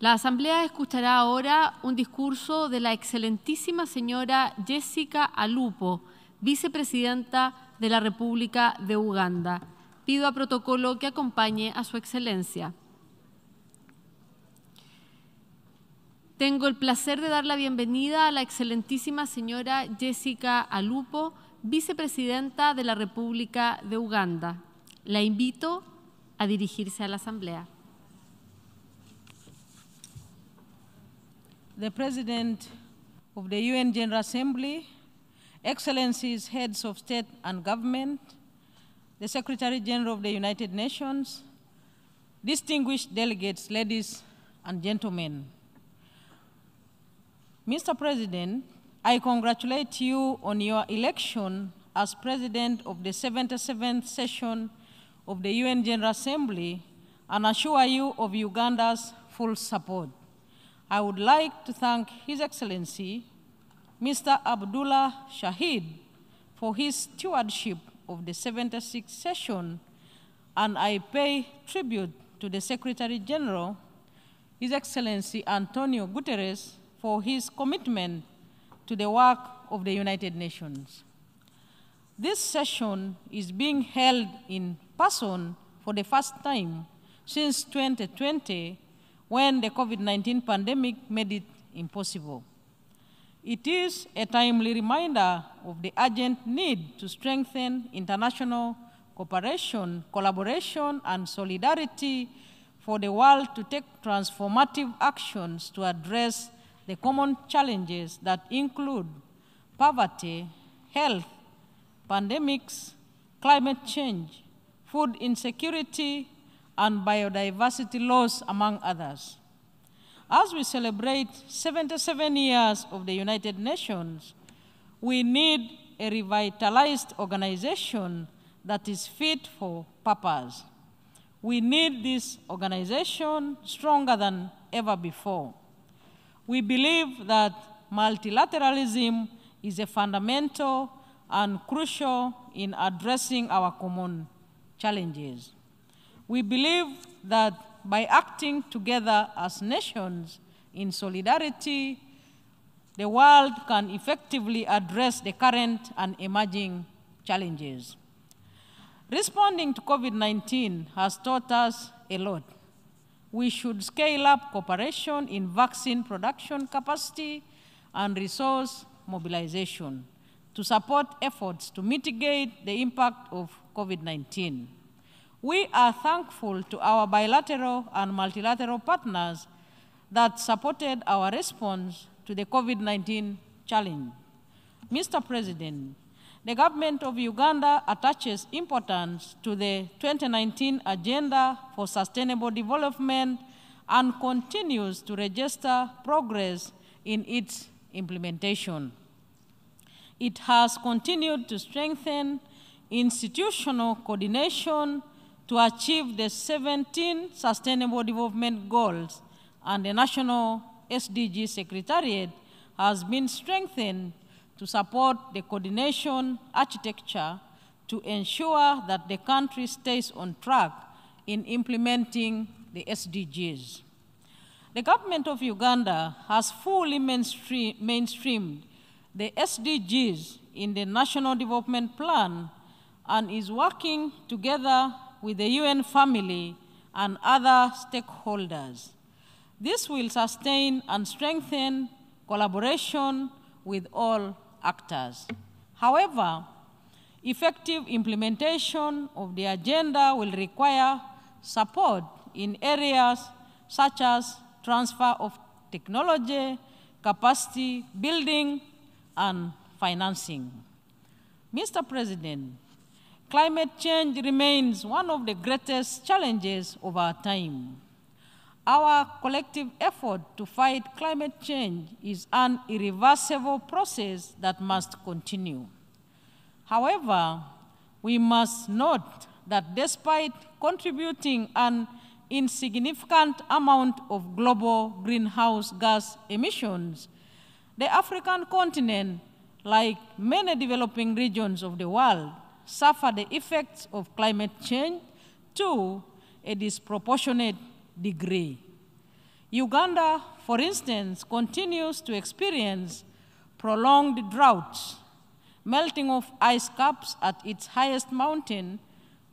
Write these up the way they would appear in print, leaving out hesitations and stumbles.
La Asamblea escuchará ahora un discurso de la excelentísima señora Jessica Alupo, vicepresidenta de la República de Uganda. Pido a protocolo que acompañe a su excelencia. Tengo el placer de dar la bienvenida a la excelentísima señora Jessica Alupo, vicepresidenta de la República de Uganda. La invito a dirigirse a la Asamblea. The President of the UN General Assembly, Excellencies, Heads of State and Government, the Secretary General of the United Nations, distinguished delegates, ladies and gentlemen. Mr. President, I congratulate you on your election as President of the 77th session of the UN General Assembly and assure you of Uganda's full support. I would like to thank His Excellency, Mr. Abdullah Shahid, for his stewardship of the 76th session, and I pay tribute to the Secretary General, His Excellency Antonio Guterres, for his commitment to the work of the United Nations. This session is being held in person for the first time since 2020, when the COVID-19 pandemic made it impossible. It is a timely reminder of the urgent need to strengthen international cooperation, collaboration, and solidarity for the world to take transformative actions to address the common challenges that include poverty, health, pandemics, climate change, food insecurity, and biodiversity loss, among others. As we celebrate 77 years of the United Nations, we need a revitalized organization that is fit for purpose. We need this organization stronger than ever before. We believe that multilateralism is a fundamental and crucial in addressing our common challenges. We believe that by acting together as nations in solidarity, the world can effectively address the current and emerging challenges. Responding to COVID-19 has taught us a lot. We should scale up cooperation in vaccine production capacity and resource mobilization to support efforts to mitigate the impact of COVID-19. We are thankful to our bilateral and multilateral partners that supported our response to the COVID-19 challenge. Mr. President, the government of Uganda attaches importance to the 2019 Agenda for Sustainable Development and continues to register progress in its implementation. It has continued to strengthen institutional coordination to achieve the 17 Sustainable Development Goals, and the National SDG Secretariat has been strengthened to support the coordination architecture to ensure that the country stays on track in implementing the SDGs. The government of Uganda has fully mainstreamed the SDGs in the National Development Plan and is working together with the UN family and other stakeholders. This will sustain and strengthen collaboration with all actors. However, effective implementation of the agenda will require support in areas such as transfer of technology, capacity building, and financing. Mr. President, climate change remains one of the greatest challenges of our time. Our collective effort to fight climate change is an irreversible process that must continue. However, we must note that despite contributing an insignificant amount of global greenhouse gas emissions, the African continent, like many developing regions of the world, suffer the effects of climate change to a disproportionate degree. Uganda, for instance, continues to experience prolonged droughts, melting of ice caps at its highest mountain,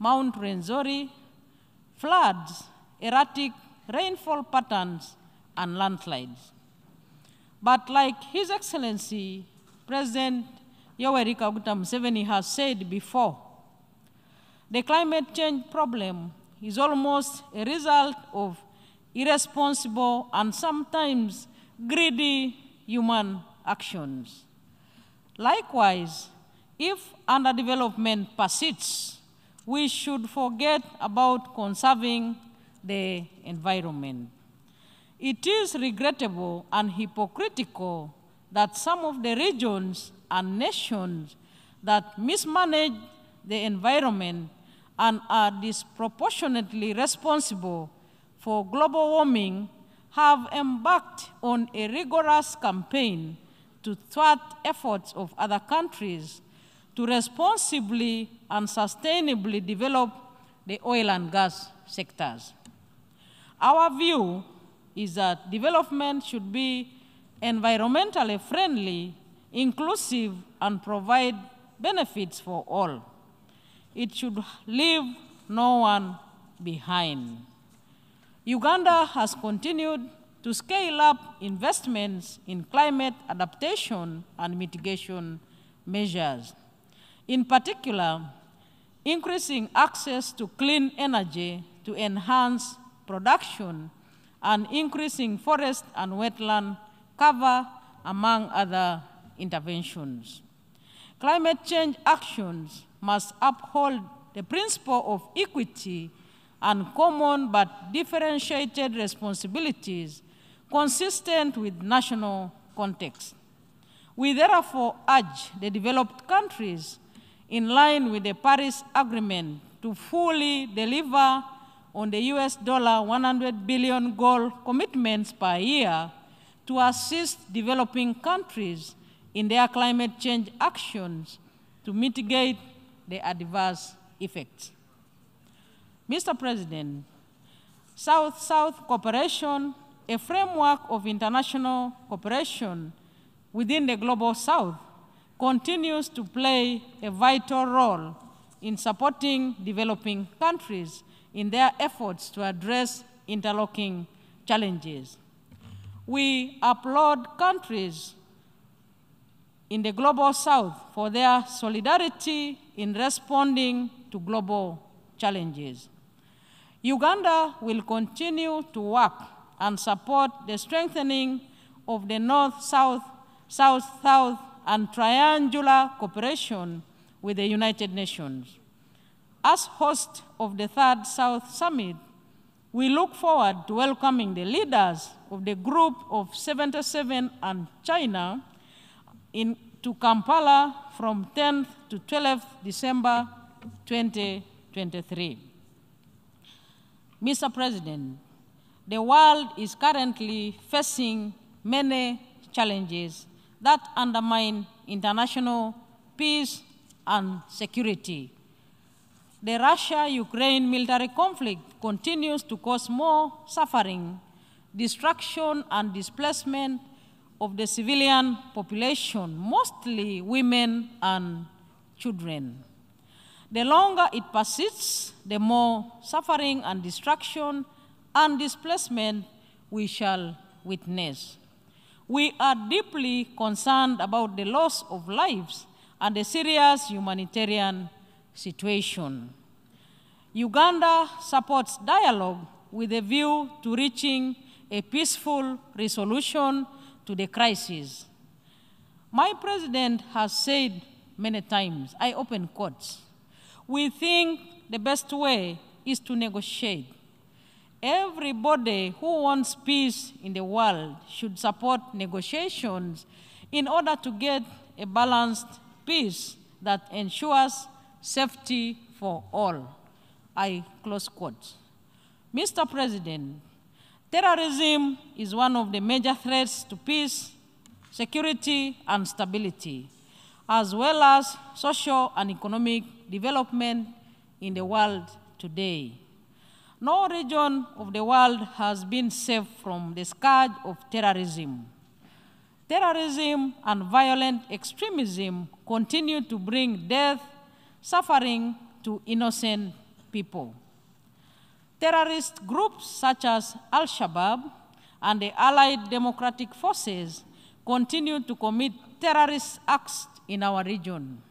Mount Rwenzori, floods, erratic rainfall patterns, and landslides. But like His Excellency, President Yoweri Kaguta Museveni has said before, the climate change problem is almost a result of irresponsible and sometimes greedy human actions. Likewise, if underdevelopment persists, we should forget about conserving the environment. It is regrettable and hypocritical that some of the regions and nations that mismanage the environment and are disproportionately responsible for global warming have embarked on a rigorous campaign to thwart efforts of other countries to responsibly and sustainably develop the oil and gas sectors. Our view is that development should be environmentally friendly, inclusive, and provide benefits for all. It should leave no one behind. Uganda has continued to scale up investments in climate adaptation and mitigation measures. In particular, increasing access to clean energy to enhance production and increasing forest and wetland cover, among other interventions. Climate change actions must uphold the principle of equity and common but differentiated responsibilities consistent with national context. We therefore urge the developed countries, in line with the Paris Agreement, to fully deliver on the US $100 billion goal commitments per year to assist developing countries in their climate change actions to mitigate the adverse effects. Mr. President, South-South cooperation, a framework of international cooperation within the Global South, continues to play a vital role in supporting developing countries in their efforts to address interlocking challenges. We applaud countries in the Global South for their solidarity in responding to global challenges. Uganda will continue to work and support the strengthening of the North-South, South-South, and triangular cooperation with the United Nations. As host of the Third South Summit, we look forward to welcoming the leaders of the Group of 77 and China to Kampala from 10th to 12th December 2023. Mr. President, the world is currently facing many challenges that undermine international peace and security. The Russia-Ukraine military conflict continues to cause more suffering, destruction, and displacement of the civilian population, mostly women and children. The longer it persists, the more suffering and destruction and displacement we shall witness. We are deeply concerned about the loss of lives and the serious humanitarian situation. Uganda supports dialogue with a view to reaching a peaceful resolution to the crisis. My president has said many times, I open quotes, we think the best way is to negotiate. Everybody who wants peace in the world should support negotiations in order to get a balanced peace that ensures safety for all. I close quote. Mr. President, terrorism is one of the major threats to peace, security, and stability, as well as social and economic development in the world today. No region of the world has been safe from the scourge of terrorism. Terrorism and violent extremism continue to bring death, suffering to innocent people. Terrorist groups such as Al-Shabaab and the allied democratic forces continue to commit terrorist acts in our region.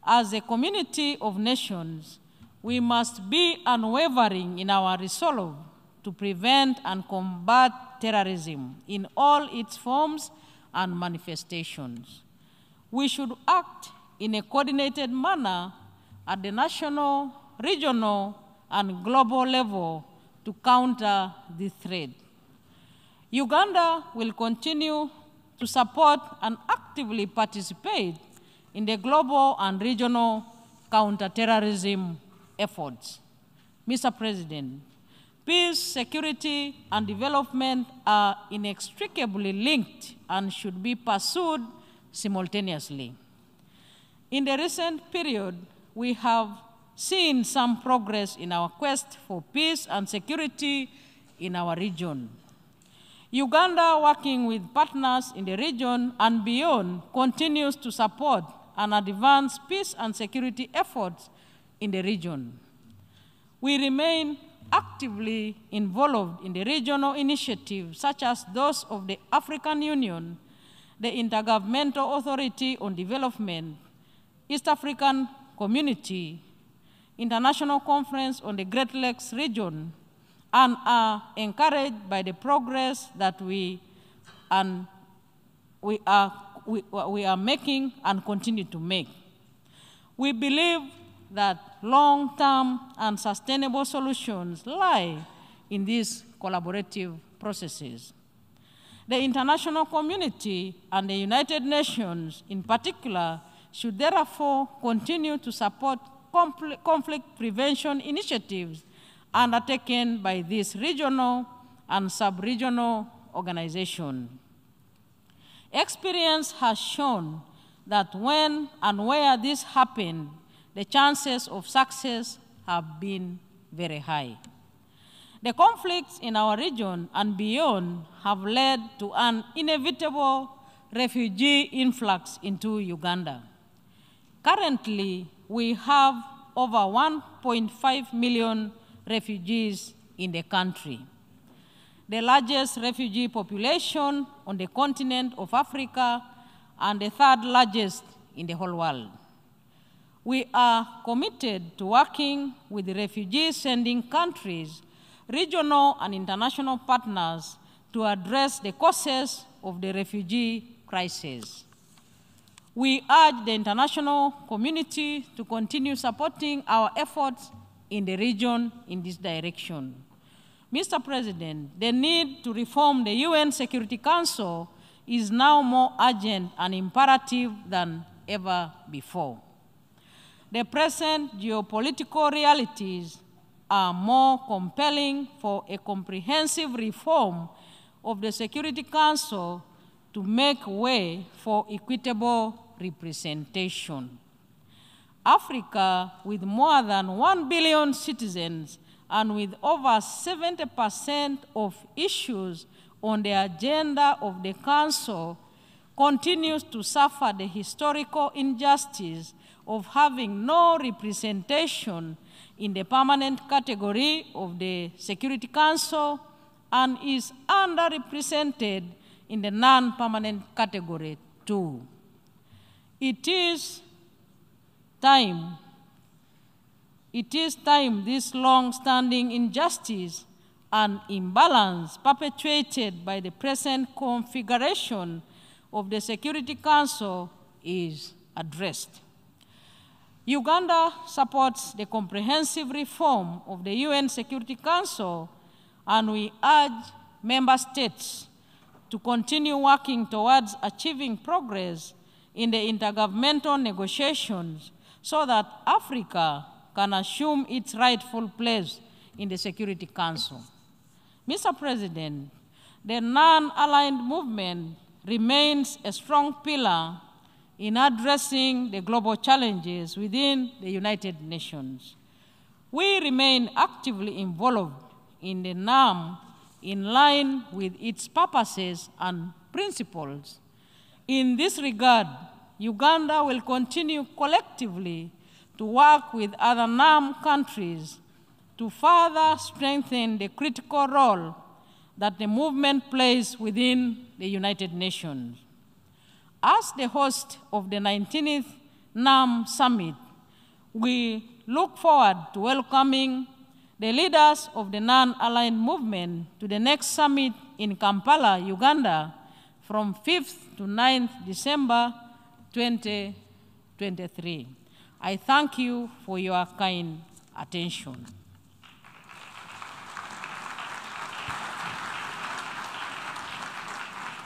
As a community of nations, we must be unwavering in our resolve to prevent and combat terrorism in all its forms and manifestations. We should act in a coordinated manner at the national, regional, and global level to counter this threat. Uganda will continue to support and actively participate in the global and regional counterterrorism efforts. Mr. President, peace, security, and development are inextricably linked and should be pursued simultaneously. In the recent period, we have seen some progress in our quest for peace and security in our region. Uganda, working with partners in the region and beyond, continues to support and advance peace and security efforts in the region. We remain actively involved in the regional initiatives such as those of the African Union, the Intergovernmental Authority on Development, East African Community, International Conference on the Great Lakes region, and are encouraged by the progress that we are making and continue to make. We believe that long-term and sustainable solutions lie in these collaborative processes. The international community and the United Nations in particular should therefore continue to support conflict prevention initiatives undertaken by this regional and sub-regional organization. Experience has shown that when and where this happened, the chances of success have been very high. The conflicts in our region and beyond have led to an inevitable refugee influx into Uganda. Currently, we have over 1.5 million refugees in the country, the largest refugee population on the continent of Africa and the third largest in the whole world. We are committed to working with the refugee-sending countries, regional and international partners to address the causes of the refugee crisis. We urge the international community to continue supporting our efforts in the region in this direction. Mr. President, the need to reform the UN Security Council is now more urgent and imperative than ever before. The present geopolitical realities are more compelling for a comprehensive reform of the Security Council to make way for equitable representation. Africa, with more than 1 billion citizens and with over 70% of issues on the agenda of the Council, continues to suffer the historical injustice of having no representation in the permanent category of the Security Council and is underrepresented in the non-permanent category too. It is time this long-standing injustice and imbalance perpetuated by the present configuration of the Security Council is addressed. Uganda supports the comprehensive reform of the UN Security Council, and we urge member states to continue working towards achieving progress in the intergovernmental negotiations so that Africa can assume its rightful place in the Security Council. Mr. President, the non-aligned movement remains a strong pillar in addressing the global challenges within the United Nations. We remain actively involved in the NAM in line with its purposes and principles. In this regard, Uganda will continue collectively to work with other NAM countries to further strengthen the critical role that the movement plays within the United Nations. As the host of the 19th NAM Summit, we look forward to welcoming the leaders of the non-aligned movement to the next summit in Kampala, Uganda, from 5th to 9th December 2023. I thank you for your kind attention.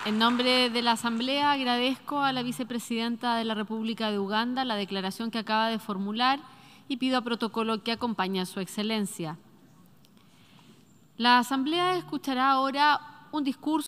En nombre de la Asamblea, agradezco a la Vicepresidenta de la República de Uganda la declaración que acaba de formular y pido a protocolo que acompañe a su Excelencia. La Asamblea escuchará ahora un discurso